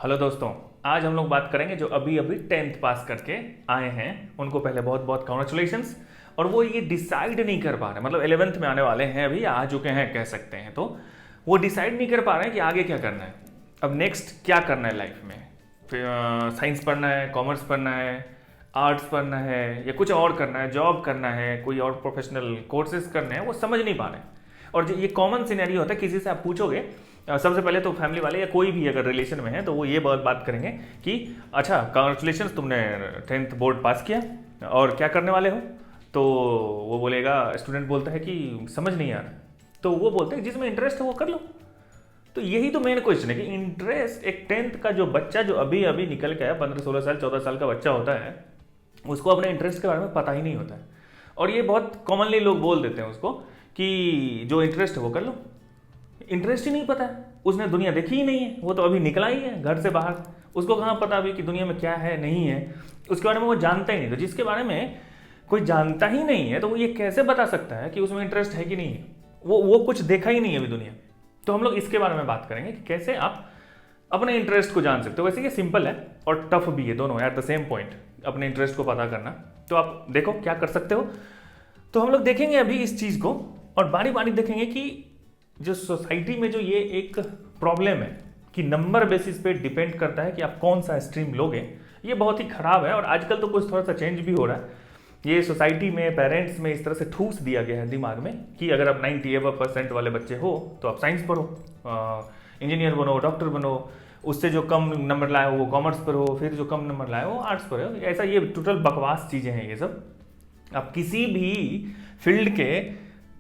Hello दोस्तों। आज हम लोग बात करेंगे जो अभी अभी 10th पास करके आए हैं उनको पहले बहुत बहुत कॉन्ग्रेचुलेशंस। और वो ये डिसाइड नहीं कर पा रहे, मतलब 11th में आने वाले हैं, अभी आ चुके हैं कह सकते हैं, तो वो डिसाइड नहीं कर पा रहे हैं कि आगे क्या करना है, अब नेक्स्ट क्या करना है लाइफ में। साइंस पढ़ना है, कॉमर्स पढ़ना है, आर्ट्स पढ़ना है या कुछ और करना है, जॉब करना है, कोई और प्रोफेशनल कोर्सेज करने हैं, वो समझ नहीं पा रहे हैं। और ये कॉमन सिनेरियो होता है, किसी से आप पूछोगे सबसे पहले तो फैमिली वाले या कोई भी अगर रिलेशन में है तो वो ये बात करेंगे कि अच्छा कॉन्ग्रेचुलेशन, तुमने 10th बोर्ड पास किया और क्या करने वाले हो। तो वो बोलेगा, स्टूडेंट बोलता है कि समझ नहीं आ रहा, तो वो बोलते हैं जिसमें इंटरेस्ट है वो कर लो। तो यही तो मेन क्वेश्चन है कि इंटरेस्ट, एक 10th का जो बच्चा जो अभी अभी निकल के आया, 15-16 साल 14 साल का बच्चा होता है, उसको अपने इंटरेस्ट के बारे में पता ही नहीं होता है। और ये बहुत कॉमनली लोग बोल देते हैं उसको कि जो इंटरेस्ट है वो कर लो। इंटरेस्ट ही नहीं पता है, उसने दुनिया देखी ही नहीं है, वो तो अभी निकला ही है घर से बाहर, उसको कहाँ पता अभी कि दुनिया में क्या है नहीं है, उसके बारे में वो जानता ही नहीं। तो जिसके बारे में कोई जानता ही नहीं है तो वो ये कैसे बता सकता है कि उसमें इंटरेस्ट है कि नहीं है, वो कुछ देखा ही नहीं है अभी दुनिया। तो हम लोग इसके बारे में बात करेंगे कि कैसे आप अपने इंटरेस्ट को जान सकते हो। वैसे ये सिंपल है और टफ भी है, दोनों एट द सेम पॉइंट, अपने इंटरेस्ट को पता करना। तो आप देखो क्या कर सकते हो। तो हम लोग देखेंगे अभी इस चीज़ को और बारी बारी देखेंगे कि जो सोसाइटी में जो ये एक प्रॉब्लम है कि नंबर बेसिस पे डिपेंड करता है कि आप कौन सा स्ट्रीम लोगे, ये बहुत ही खराब है। और आजकल तो कुछ थोड़ा सा चेंज भी हो रहा है, ये सोसाइटी में पेरेंट्स में इस तरह से ठूस दिया गया है दिमाग में कि अगर आप 98% वाले बच्चे हो तो आप साइंस पढ़ो, इंजीनियर बनो, डॉक्टर बनो, उससे जो कम नंबर लाए हो वो कॉमर्स पर हो, फिर जो कम नंबर लाए हो आर्ट्स पर हो। ऐसा ये टोटल बकवास चीज़ें हैं ये सब। आप किसी भी फील्ड के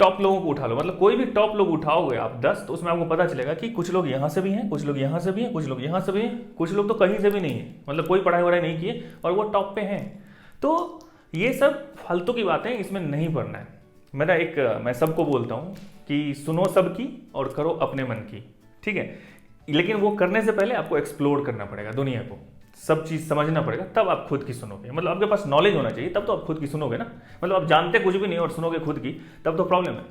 टॉप लोगों को उठा लो, मतलब कोई भी टॉप लोग उठाओगे आप 10, तो उसमें आपको पता चलेगा कि कुछ लोग यहाँ से भी हैं, कुछ लोग यहाँ से भी हैं, कुछ लोग यहाँ से भी हैं, कुछ लोग तो कहीं से भी नहीं है, मतलब कोई पढ़ाई वढ़ाई नहीं किए और वो टॉप पे हैं। तो ये सब फालतू की बातें, इसमें नहीं पढ़ना है। मैं सबको बोलता हूँ कि सुनो सबकी और करो अपने मन की, ठीक है। लेकिन वो करने से पहले आपको एक्सप्लोर करना पड़ेगा दुनिया को, सब चीज़ समझना पड़ेगा, तब आप खुद की सुनोगे। मतलब आपके पास नॉलेज होना चाहिए, तब तो आप खुद की सुनोगे ना। मतलब आप जानते कुछ भी नहीं और सुनोगे खुद की, तब तो प्रॉब्लम है।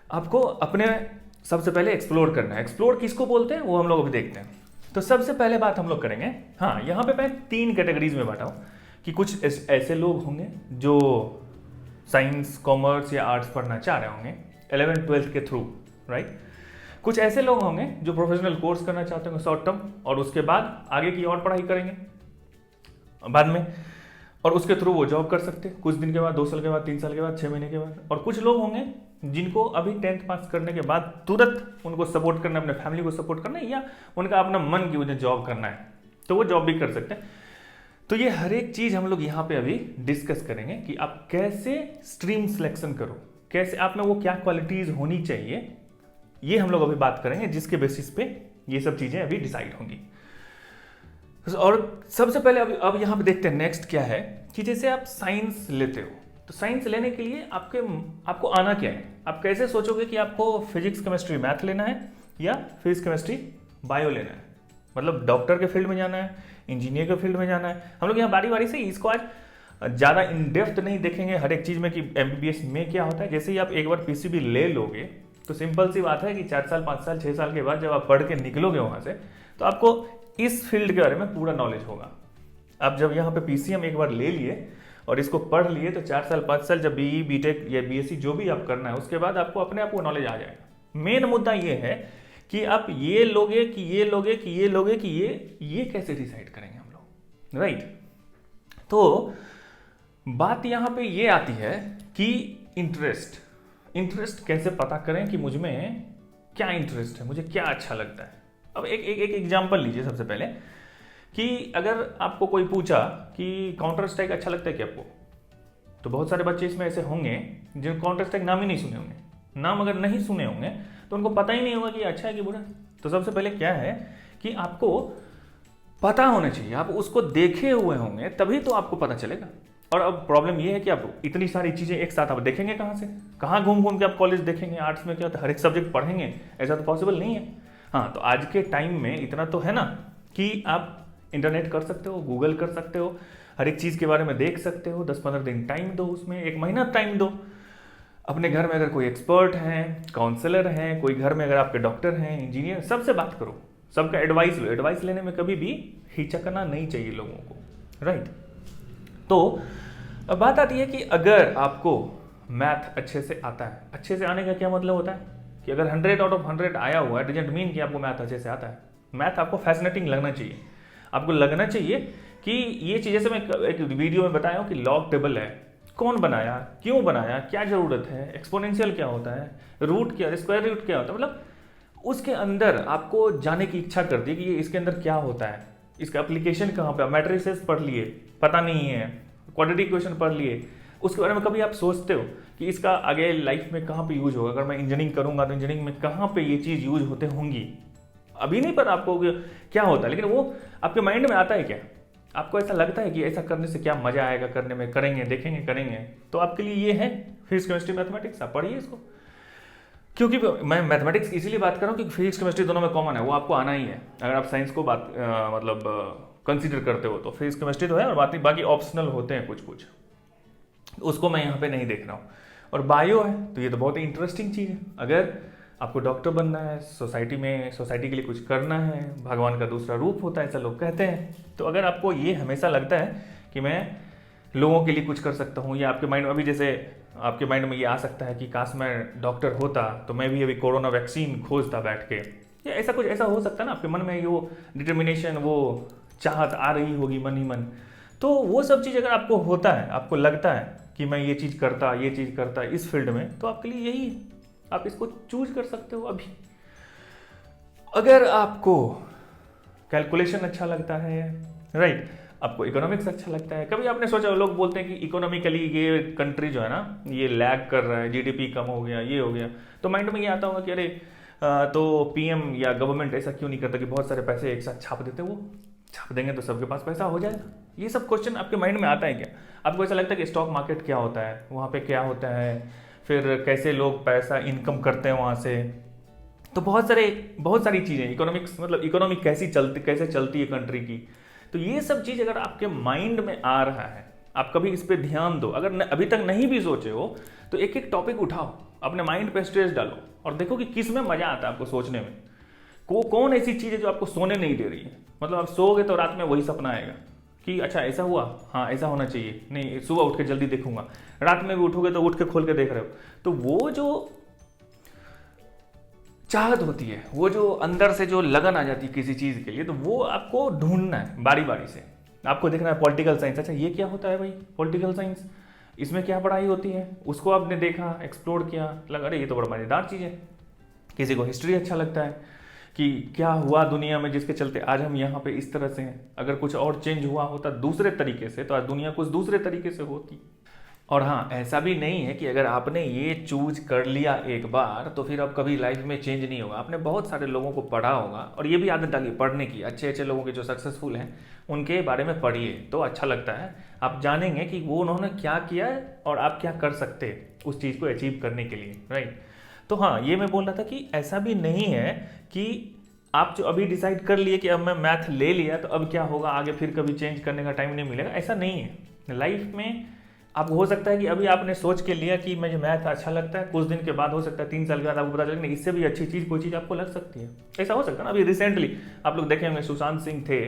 आपको अपने सबसे पहले एक्सप्लोर करना है। एक्सप्लोर किसको बोलते हैं वो हम लोग अभी देखते हैं। तो सबसे पहले बात हम लोग करेंगे, हाँ यहाँ पे मैं 3 कैटेगरीज में बांटा हूँ कि कुछ ऐसे लोग होंगे जो साइंस, कॉमर्स या आर्ट्स पढ़ना चाह रहे होंगे 11th-12th के थ्रू, राइट। कुछ ऐसे लोग होंगे जो प्रोफेशनल कोर्स करना चाहते होंगे शॉर्ट टर्म, और उसके बाद आगे की और पढ़ाई करेंगे बाद में, और उसके थ्रू वो जॉब कर सकते हैं कुछ दिन के बाद, 2 साल के बाद, 3 साल के बाद, 6 महीने के बाद। और कुछ लोग होंगे जिनको अभी 10th पास करने के बाद तुरंत उनको सपोर्ट करना है, अपने फैमिली को सपोर्ट करना है, या उनका अपना मन की उन्हें जॉब करना है, तो वो जॉब भी कर सकते हैं। तो ये हर एक चीज़ हम लोग यहाँ पे अभी डिस्कस करेंगे कि आप कैसे स्ट्रीम सिलेक्शन करो, कैसे आप में वो क्या क्वालिटीज़ होनी चाहिए, ये हम लोग अभी बात करेंगे, जिसके बेसिस पे ये सब चीज़ें अभी डिसाइड होंगी। और सबसे पहले अब यहाँ पे देखते हैं नेक्स्ट क्या है कि जैसे आप साइंस लेते हो, तो साइंस लेने के लिए आपको आना क्या है। आप कैसे सोचोगे कि आपको फिजिक्स, केमिस्ट्री, मैथ लेना है या फिजिक्स, केमिस्ट्री, बायो लेना है, मतलब डॉक्टर के फील्ड में जाना है, इंजीनियर के फील्ड में जाना है। हम लोग यहाँ बारी बारी से इसको आज ज़्यादा इन डेप्थ नहीं देखेंगे हर एक चीज़ में कि MBBS में क्या होता है। जैसे ही आप एक बार PCB ले लोगे तो सिंपल सी बात है कि 4 साल, 5 साल, 6 साल के बाद जब आप पढ़ के निकलोगे वहाँ से, तो आपको इस फील्ड के बारे में पूरा नॉलेज होगा। आप जब यहाँ पे PCM एक बार ले लिए और इसको पढ़ लिए तो 4 साल, 5 साल जब BE, BTech या BSc जो भी आप करना है, उसके बाद आपको अपने आप को नॉलेज आ जाएगा। मेन मुद्दा ये है कि आप ये लोगे कि ये लोगे कि ये लोगे कि ये कैसे डिसाइड करेंगे हम लोग, राइट। तो बात यहाँ पे ये आती है कि इंटरेस्ट कैसे पता करें कि मुझ में क्या इंटरेस्ट है, मुझे क्या अच्छा लगता है। अब एक एग्जांपल लीजिए सबसे पहले कि अगर आपको कोई पूछा कि काउंटर स्ट्राइक अच्छा लगता है क्या आपको, तो बहुत सारे बच्चे इसमें ऐसे होंगे जिन काउंटर स्ट्राइक नाम ही नहीं सुने होंगे। नाम अगर नहीं सुने होंगे तो उनको पता ही नहीं होगा कि अच्छा है कि बुरा। तो सबसे पहले क्या है कि आपको पता होना चाहिए, आप उसको देखे हुए होंगे तभी तो आपको पता चलेगा। और अब प्रॉब्लम ये है कि आप इतनी सारी चीज़ें एक साथ आप देखेंगे कहाँ से, कहाँ घूम घूम के आप कॉलेज देखेंगे। आर्ट्स में क्या होता है, हर एक सब्जेक्ट पढ़ेंगे, ऐसा तो पॉसिबल नहीं है। हाँ, तो आज के टाइम में इतना तो है ना कि आप इंटरनेट कर सकते हो, गूगल कर सकते हो, हर एक चीज़ के बारे में देख सकते हो। 10-15 दिन टाइम दो, उसमें 1 महीना टाइम दो। अपने घर में अगर कोई एक्सपर्ट हैं, काउंसलर हैं, कोई घर में अगर आपके डॉक्टर हैं, इंजीनियर, सबसे बात करो, सबका एडवाइस लो, एडवाइस लेने में कभी भी हिचकना नहीं चाहिए लोगों को, राइट। तो अब बात आती है कि अगर आपको मैथ अच्छे से आता है, अच्छे से आने का क्या मतलब होता है कि अगर 100 आउट ऑफ 100 आया हुआ है डजंट मीन कि आपको मैथ अच्छे से आता है। मैथ आपको फैसिनेटिंग लगना चाहिए, आपको लगना चाहिए कि ये चीज़, जैसे मैं एक वीडियो में बताया हूँ कि लॉग टेबल है, कौन बनाया, क्यों बनाया, क्या ज़रूरत है, एक्सपोनेंशियल क्या होता है, रूट क्या, स्क्वायर रूट क्या होता है, मतलब उसके अंदर आपको जाने की इच्छा करती है कि ये इसके अंदर क्या होता है, इसका एप्लीकेशन कहाँ पे, मैट्रिसेस पढ़ लिए पता नहीं है, क्वाड्रेटिक इक्वेशन पढ़ लिए, उसके बारे में कभी आप सोचते हो कि इसका आगे लाइफ में कहाँ पे यूज होगा, अगर मैं इंजीनियरिंग करूंगा तो इंजीनियरिंग में कहाँ पे ये चीज़ यूज होते होंगी। अभी नहीं पता आपको क्या होता है, लेकिन वो आपके माइंड में आता है क्या, आपको ऐसा लगता है कि ऐसा करने से क्या मजा आएगा करने में, करेंगे, देखेंगे, करेंगे। तो आपके लिए ये है फिजिक्स केमिस्ट्री मैथमेटिक्स, आप पढ़िए इसको। क्योंकि मैं मैथमेटिक्स इसीलिए बात कर रहा हूँ क्योंकि फिजिक्स केमिस्ट्री दोनों में कॉमन है, वो आपको आना ही है। अगर आप साइंस को मतलब कंसीडर करते हो तो फिजिक्स केमिस्ट्री तो है, और बाकी ऑप्शनल होते हैं कुछ कुछ, उसको मैं यहाँ पे नहीं देख रहा हूँ। और बायो है तो ये तो बहुत ही इंटरेस्टिंग चीज़ है। अगर आपको डॉक्टर बनना है, सोसाइटी के लिए कुछ करना है, भगवान का दूसरा रूप होता है ऐसा लोग कहते हैं, तो अगर आपको ये हमेशा लगता है कि मैं लोगों के लिए कुछ कर सकता हूँ, या आपके माइंड में अभी जैसे आपके माइंड में ये आ सकता है कि काश मैं डॉक्टर होता तो मैं भी अभी कोरोना वैक्सीन खोजता बैठ के, या ऐसा कुछ ऐसा हो सकता है ना आपके मन में, वो डिटर्मिनेशन, वो चाहत आ रही होगी मन ही मन। तो वो सब चीज़ अगर आपको होता है, आपको लगता है कि मैं ये चीज़ करता इस फील्ड में, तो आपके लिए यही है, आप इसको चूज कर सकते हो अभी। अगर आपको कैलकुलेशन अच्छा लगता है, राइट, आपको इकोनॉमिक्स अच्छा लगता है, कभी आपने सोचा, लोग बोलते हैं कि इकोनॉमिकली ये कंट्री जो है ना ये लैग कर रहा है, जीडीपी कम हो गया, ये हो गया, तो माइंड में ये आता होगा कि अरे तो पीएम या गवर्नमेंट ऐसा क्यों नहीं करता कि बहुत सारे पैसे एक साथ छाप देते, वो छाप देंगे तो सबके पास पैसा हो जाएगा। ये सब क्वेश्चन आपके माइंड में आता है क्या? आपको ऐसा लगता है कि स्टॉक मार्केट क्या होता है, वहाँ पे क्या होता है, फिर कैसे लोग पैसा इनकम करते हैं वहाँ से, तो बहुत सारी चीज़ें, इकोनॉमिक्स मतलब इकोनॉमी कैसे चलती है कंट्री की। तो ये सब चीज़ अगर आपके माइंड में आ रहा है, आप कभी इस पर ध्यान दो। अगर अभी तक नहीं भी सोचे हो तो एक एक टॉपिक उठाओ, अपने माइंड पे स्ट्रेस डालो और देखो कि किस में मजा आता है आपको सोचने में। कौन ऐसी चीज़ है जो आपको सोने नहीं दे रही है, मतलब आप सोओगे तो रात में वही सपना आएगा कि अच्छा ऐसा हुआ, हाँ ऐसा होना चाहिए, नहीं सुबह उठ के जल्दी देखूंगा, रात में भी उठोगे तो उठ के खोल के देख रहे हो। तो वो जो चाहत होती है, वो जो अंदर से जो लगन आ जाती है किसी चीज़ के लिए, तो वो आपको ढूंढना है बारी बारी से। आपको देखना है पॉलिटिकल साइंस, अच्छा ये क्या होता है भाई पॉलिटिकल साइंस, इसमें क्या पढ़ाई होती है, उसको आपने देखा, एक्सप्लोर किया, लगा अरे ये तो बड़ा मज़ेदार चीज़ है। किसी को हिस्ट्री अच्छा लगता है कि क्या हुआ दुनिया में जिसके चलते आज हम यहाँ पे इस तरह से हैं, अगर कुछ और चेंज हुआ होता दूसरे तरीके से तो आज दुनिया कुछ दूसरे तरीके से होती। और हाँ, ऐसा भी नहीं है कि अगर आपने ये चूज कर लिया एक बार तो फिर अब कभी लाइफ में चेंज नहीं होगा। आपने बहुत सारे लोगों को पढ़ा होगा और ये भी आदत डालिए पढ़ने की, अच्छे अच्छे लोगों के जो सक्सेसफुल हैं उनके बारे में पढ़िए तो अच्छा लगता है। आप जानेंगे कि वो उन्होंने क्या किया है और आप क्या कर सकते हैं उस चीज़ को अचीव करने के लिए, राइट। तो हाँ, ये मैं बोल रहा था कि ऐसा भी नहीं है कि आप जो अभी डिसाइड कर लिए कि अब मैं मैथ ले लिया तो अब क्या होगा, आगे फिर कभी चेंज करने का टाइम नहीं मिलेगा, ऐसा नहीं है। लाइफ में आपको हो सकता है कि अभी आपने सोच के लिया कि मुझे मैथ अच्छा लगता है, कुछ दिन के बाद हो सकता है 3 साल के बाद आपको पता चले इससे भी अच्छी चीज़ कोई चीज़ आपको लग सकती है, ऐसा हो सकता है ना। अभी रिसेंटली आप लोग देखे होंगे सुशांत सिंह थे,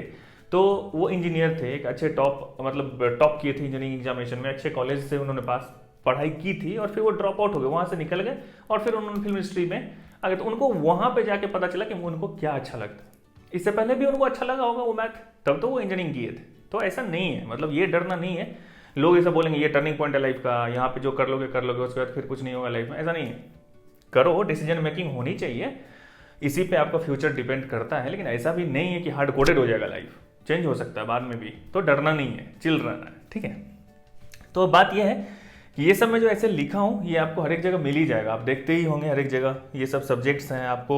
तो वो इंजीनियर थे, एक अच्छे टॉप किए थे इंजीनियरिंग एग्जामिनेशन में, अच्छे कॉलेज से उन्होंने पास पढ़ाई की थी और फिर वो ड्रॉप आउट हो गए, वहाँ से निकल गए और फिर उन्होंने फिल्म इंडस्ट्री में आ गए। तो उनको वहाँ पे जाके पता चला कि उनको क्या अच्छा लगता है। इससे पहले भी उनको अच्छा लगा होगा वो मैथ, तब तो वो इंजीनियरिंग किए थे। तो ऐसा नहीं है, मतलब ये डरना नहीं है। लोग ऐसा बोलेंगे ये टर्निंग पॉइंट है लाइफ का, यहाँ पे जो कर लोगे उसके बाद फिर कुछ नहीं होगा लाइफ में, ऐसा नहीं है। करो, डिसीजन मेकिंग होनी चाहिए, इसी पे आपका फ्यूचर डिपेंड करता है। लेकिन ऐसा भी नहीं है कि हार्ड कोडेड हो जाएगा, लाइफ चेंज हो सकता है बाद में भी, तो डरना नहीं है, चिल रहना है, ठीक है। तो बात यह है कि ये सब मैं जो ऐसे लिखा हूँ ये आपको हर एक जगह मिल ही जाएगा, आप देखते ही होंगे हर एक जगह। ये सब सब्जेक्ट्स हैं आपको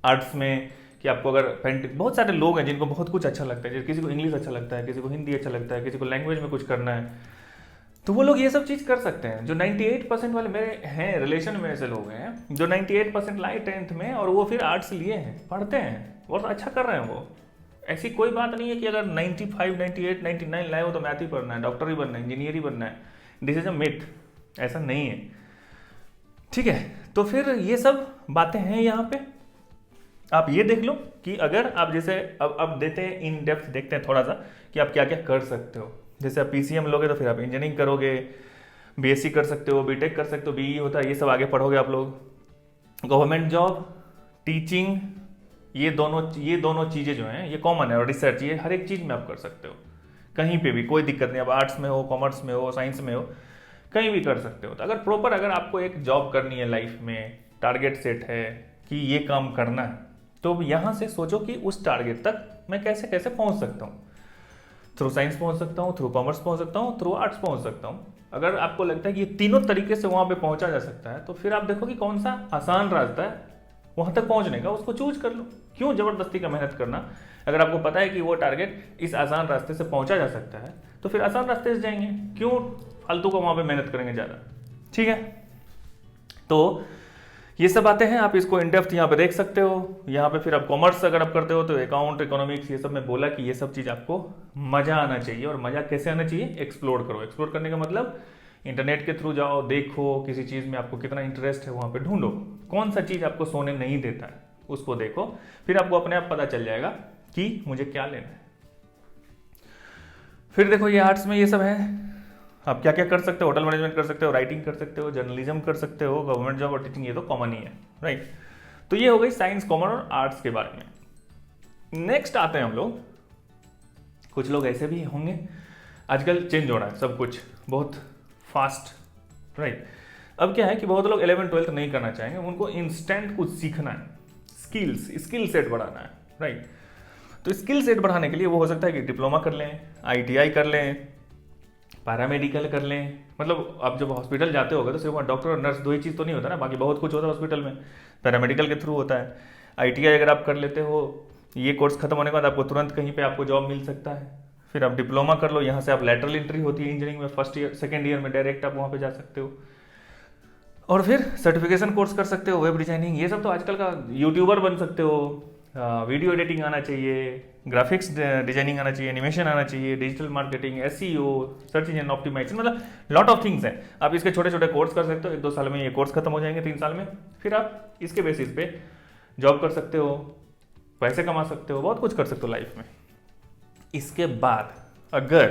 आर्ट्स में, कि आपको अगर पेंटिंग, बहुत सारे लोग हैं जिनको बहुत कुछ अच्छा लगता है, जैसे किसी को इंग्लिश अच्छा लगता है, किसी को हिंदी अच्छा लगता है, किसी को लैंग्वेज में कुछ करना है, तो वो लोग ये सब चीज़ कर सकते हैं। जो 98% वाले मेरे हैं रिलेशन में, ऐसे लोग हैं जो 98% लाए 10th में और वो फिर आर्ट्स लिए हैं, पढ़ते हैं, बहुत अच्छा कर रहे हैं वो। ऐसी कोई बात नहीं है कि अगर 95, 98, 99 लाए हो तो मैथ ही पढ़ना है, डॉक्टर ही बनना है, इंजीनियर ही बनना है। दिस इज अ मिथ, ऐसा नहीं है, ठीक है। तो फिर ये सब बातें हैं यहाँ पे। आप ये देख लो कि अगर आप जैसे अब देते हैं इन डेप्थ, देखते हैं थोड़ा सा कि आप क्या क्या कर सकते हो। जैसे आप पीसीएम लोगे तो फिर आप इंजीनियरिंग करोगे, बीएससी कर सकते हो, बीटेक कर सकते हो, बीई होता है, ये सब आगे पढ़ोगे आप लोग। गवर्नमेंट जॉब, टीचिंग, ये दोनों चीज़ें जो हैं ये कॉमन है, और रिसर्च, ये हर एक चीज़ में आप कर सकते हो, कहीं पे भी कोई दिक्कत नहीं। अब आर्ट्स में हो, कॉमर्स में हो, साइंस में हो, कहीं भी कर सकते हो। तो अगर आपको एक जॉब करनी है लाइफ में, टारगेट सेट है कि ये काम करना है, तो यहाँ से सोचो कि उस टारगेट तक मैं कैसे कैसे पहुँच सकता हूँ। थ्रू साइंस पहुँच सकता हूँ, थ्रू कॉमर्स पहुँच सकता हूँ, थ्रू आर्ट्स पहुँच सकता हूँ। अगर आपको लगता है कि ये तीनों तरीके से वहाँ पे पहुँचा जा सकता है, तो फिर आप देखो कि कौन सा आसान रास्ता है वहाँ तक पहुँचने का, उसको चूज कर लो। क्यों ज़बरदस्ती का मेहनत करना? अगर आपको पता है कि वो टारगेट इस आसान रास्ते से पहुँचा जा सकता है, तो फिर आसान रास्ते से जाएंगे, क्यों फालतू को वहाँ पे मेहनत करेंगे ज़्यादा। ठीक है, तो ये सब बातें हैं, आप इसको इन डेप्थ यहाँ पे देख सकते हो। यहाँ पे फिर आप कॉमर्स अगर आप करते हो तो अकाउंट, इकोनॉमिक्स, ये सब में बोला कि ये सब चीज़ आपको मज़ा आना चाहिए। और मज़ा कैसे आना चाहिए? एक्सप्लोर करो। एक्सप्लोर करने का मतलब इंटरनेट के थ्रू जाओ, देखो किसी चीज़ में आपको कितना इंटरेस्ट है, वहाँ पे ढूंढो कौन सा चीज़ आपको सोने नहीं देता है, उसको देखो, फिर आपको अपने आप पता चल जाएगा कि मुझे क्या लेना है। फिर देखो ये आर्ट्स में ये सब है, आप क्या क्या कर सकते हो। होटल मैनेजमेंट कर सकते हो, राइटिंग कर सकते हो, जर्नलिज्म कर सकते हो, गवर्नमेंट जॉब और टीचिंग, ये तो कॉमन ही है, राइट। तो ये हो गई साइंस, कॉमर्स और आर्ट्स के बारे में। नेक्स्ट आते हैं हम लोग, कुछ लोग ऐसे भी होंगे, आजकल चेंज हो रहा है सब कुछ बहुत फास्ट, राइट। अब क्या है कि बहुत लोग 11th 12th नहीं करना चाहेंगे, उनको इंस्टेंट कुछ सीखना है, स्किल सेट बढ़ाना है, राइट। तो स्किल सेट बढ़ाने के लिए वो हो सकता है कि डिप्लोमा कर लें, ITI कर लें, पैरामेडिकल कर लें। मतलब आप जब हॉस्पिटल जाते होगे तो सिर्फ वहाँ डॉक्टर और नर्स, दो ही चीज़ तो नहीं होता ना, बाकी बहुत कुछ होता है हॉस्पिटल में, पैरामेडिकल के थ्रू होता है। ITI अगर आप कर लेते हो, ये कोर्स खत्म होने के बाद आपको तुरंत कहीं पे आपको जॉब मिल सकता है। फिर आप डिप्लोमा कर लो, यहाँ से आप लैटरल एंट्री होती है इंजीनियरिंग में, फर्स्ट ईयर सेकेंड ईयर में डायरेक्ट आप वहाँ पे जा सकते हो। और फिर सर्टिफिकेशन कोर्स कर सकते हो, वेब डिजाइनिंग, ये सब तो आजकल का, यूट्यूबर बन सकते हो, वीडियो एडिटिंग आना चाहिए, ग्राफिक्स डिजाइनिंग आना चाहिए, एनिमेशन आना चाहिए, digital marketing, SEO, search engine optimization, मतलब लॉट ऑफ थिंग्स हैं। आप इसके छोटे छोटे कोर्स कर सकते हो, 1-2 साल में ये कोर्स खत्म हो जाएंगे, 3 साल में, फिर आप इसके बेसिस पे जॉब कर सकते हो, पैसे कमा सकते हो, बहुत कुछ कर सकते हो लाइफ में। इसके बाद अगर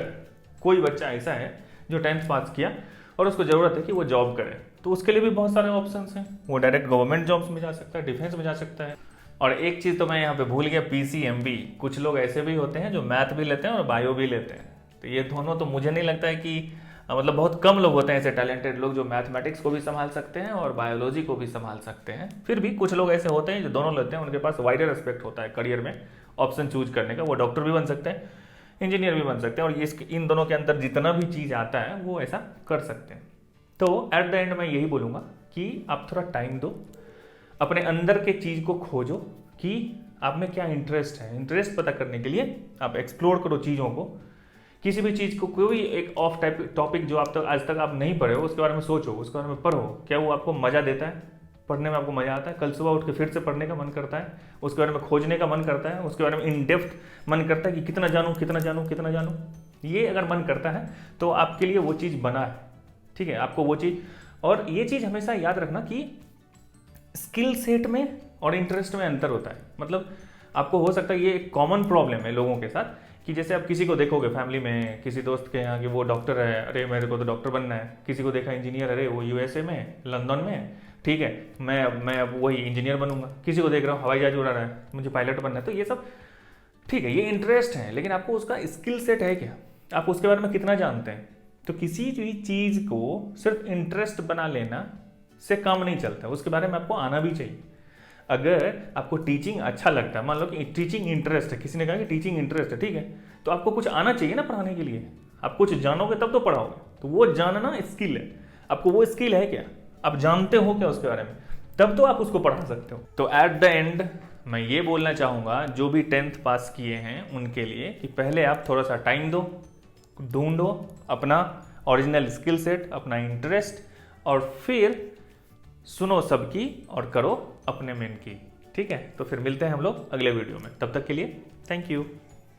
कोई बच्चा ऐसा है जो 10th पास किया और उसको ज़रूरत है कि वो जॉब करे, तो उसके लिए भी बहुत सारे ऑप्शंस हैं। वो डायरेक्ट गवर्नमेंट जॉब्स में जा सकता है, डिफेंस में जा सकता है। और एक चीज़ तो मैं यहाँ पे भूल गया, PCMB, कुछ लोग ऐसे भी होते हैं जो मैथ भी लेते हैं और बायो भी लेते हैं। तो ये दोनों तो मुझे नहीं लगता है कि मतलब बहुत कम लोग होते हैं ऐसे टैलेंटेड लोग जो मैथमेटिक्स को भी संभाल सकते हैं और बायोलॉजी को भी संभाल सकते हैं। फिर भी कुछ लोग ऐसे होते हैं जो दोनों लेते हैं, उनके पास वाइडर एस्पेक्ट होता है करियर में ऑप्शन चूज करने का। वो डॉक्टर भी बन सकते हैं, इंजीनियर भी बन सकते हैं, और ये इन दोनों के अंदर जितना भी चीज़ आता है वो ऐसा कर सकते हैं। तो एट द एंड मैं यही बोलूँगा कि आप थोड़ा टाइम दो, अपने अंदर के चीज़ को खोजो कि आप में क्या इंटरेस्ट है। इंटरेस्ट पता करने के लिए आप एक्सप्लोर करो चीज़ों को, किसी भी चीज़ को, कोई एक ऑफ टाइप टॉपिक जो आज तक आप नहीं पढ़े हो उसके बारे में सोचो, उसके बारे में पढ़ो, क्या वो आपको मज़ा देता है, पढ़ने में आपको मज़ा आता है, कल सुबह उठ के फिर से पढ़ने का मन करता है, उसके बारे में खोजने का मन करता है, उसके बारे में इन डेप्थ मन करता है कि कितना जानूँ कितना जानूँ कितना जानूँ। ये अगर मन करता है तो आपके लिए वो चीज़ बना है, ठीक है, आपको वो चीज़। और ये चीज़ हमेशा याद रखना कि स्किल सेट में और इंटरेस्ट में अंतर होता है। मतलब आपको हो सकता है ये एक कॉमन प्रॉब्लम है लोगों के साथ कि जैसे आप किसी को देखोगे फैमिली में, किसी दोस्त के यहाँ कि वो डॉक्टर है, अरे मेरे को तो डॉक्टर बनना है। किसी को देखा इंजीनियर, अरे वो USA में, लंदन में, ठीक है, मैं अब वही इंजीनियर बनूंगा। किसी को देख रहा हूँ हवाई जहाज उड़ा रहा है, मुझे पायलट बनना है। तो ये सब ठीक है, ये इंटरेस्ट है, लेकिन आपको उसका स्किल सेट है क्या, आप उसके बारे में कितना जानते हैं। तो किसी भी चीज़ को सिर्फ इंटरेस्ट बना लेना से काम नहीं चलता, उसके बारे में आपको आना भी चाहिए। अगर आपको टीचिंग अच्छा लगता है, मान लो कि टीचिंग इंटरेस्ट है, किसी ने कहा कि टीचिंग इंटरेस्ट है, ठीक है, तो आपको कुछ आना चाहिए ना पढ़ाने के लिए। आप कुछ जानोगे तब तो पढ़ाओगे, तो वो जानना स्किल है। आपको वो स्किल है क्या, आप जानते हो क्या उसके बारे में, तब तो आप उसको पढ़ा सकते हो। तो एट द एंड मैं ये बोलना चाहूँगा जो भी 10th पास किए हैं उनके लिए कि पहले आप थोड़ा सा टाइम दो, ढूंढो अपना ओरिजिनल स्किल सेट, अपना इंटरेस्ट, और फिर सुनो सबकी और करो अपने मन की। ठीक है, तो फिर मिलते हैं हम लोग अगले वीडियो में, तब तक के लिए थैंक यू।